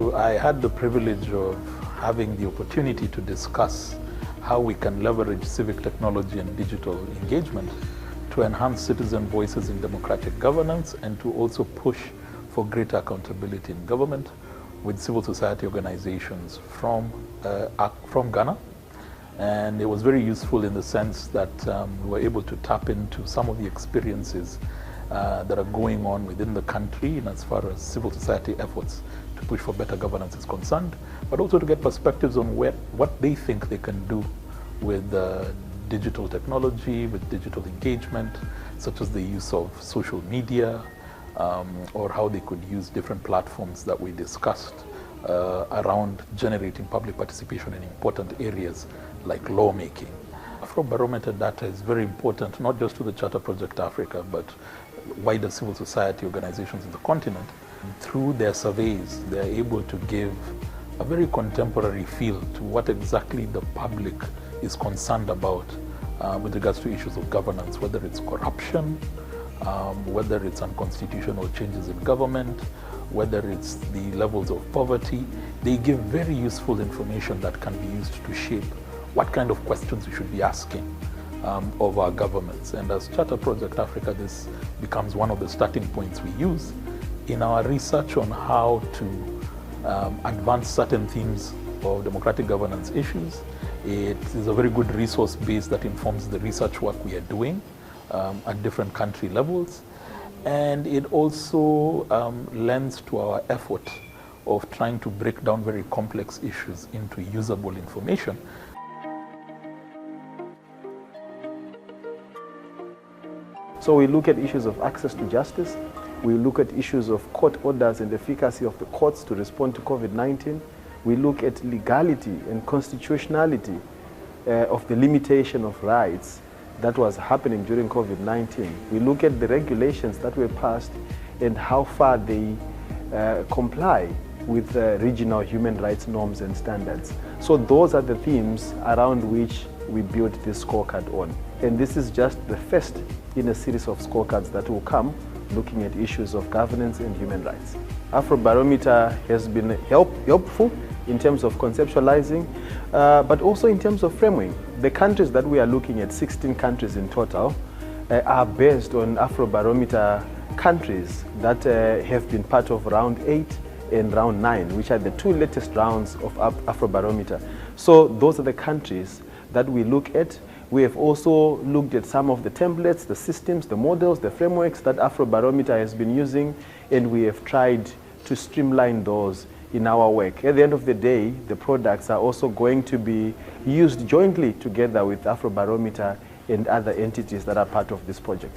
I had the privilege of having the opportunity to discuss how we can leverage civic technology and digital engagement to enhance citizen voices in democratic governance and to also push for greater accountability in government with civil society organizations from Ghana. And it was very useful in the sense that we were able to tap into some of the experiences that are going on within the country and as far as civil society efforts to push for better governance is concerned, but also to get perspectives on what they think they can do with digital technology, with digital engagement, such as the use of social media, or how they could use different platforms that we discussed around generating public participation in important areas like lawmaking. Afrobarometer data is very important, not just to the Charter Project Africa, but wider civil society organizations in the continent. Through their surveys, they are able to give a very contemporary feel to what exactly the public is concerned about with regards to issues of governance, whether it's corruption, whether it's unconstitutional changes in government, whether it's the levels of poverty. They give very useful information that can be used to shape what kind of questions we should be asking of our governments. And as Charter Project Africa, this becomes one of the starting points we use in our research on how to advance certain themes of democratic governance issues. It is a very good resource base that informs the research work we are doing at different country levels. And it also lends to our effort of trying to break down very complex issues into usable information. So we look at issues of access to justice, we look at issues of court orders and the efficacy of the courts to respond to COVID-19, we look at legality and constitutionality of the limitation of rights that was happening during COVID-19. We look at the regulations that were passed and how far they comply with regional human rights norms and standards. So those are the themes around which we built this scorecard on. And this is just the first in a series of scorecards that will come looking at issues of governance and human rights. Afrobarometer has been helpful in terms of conceptualizing, but also in terms of framing. The countries that we are looking at, 16 countries in total, are based on Afrobarometer countries that have been part of round 8 and round 9, which are the two latest rounds of Afrobarometer. So those are the countries that we look at. We have also looked at some of the templates, the systems, the models, the frameworks that Afrobarometer has been using, and we have tried to streamline those in our work. At the end of the day, the products are also going to be used jointly together with Afrobarometer and other entities that are part of this project.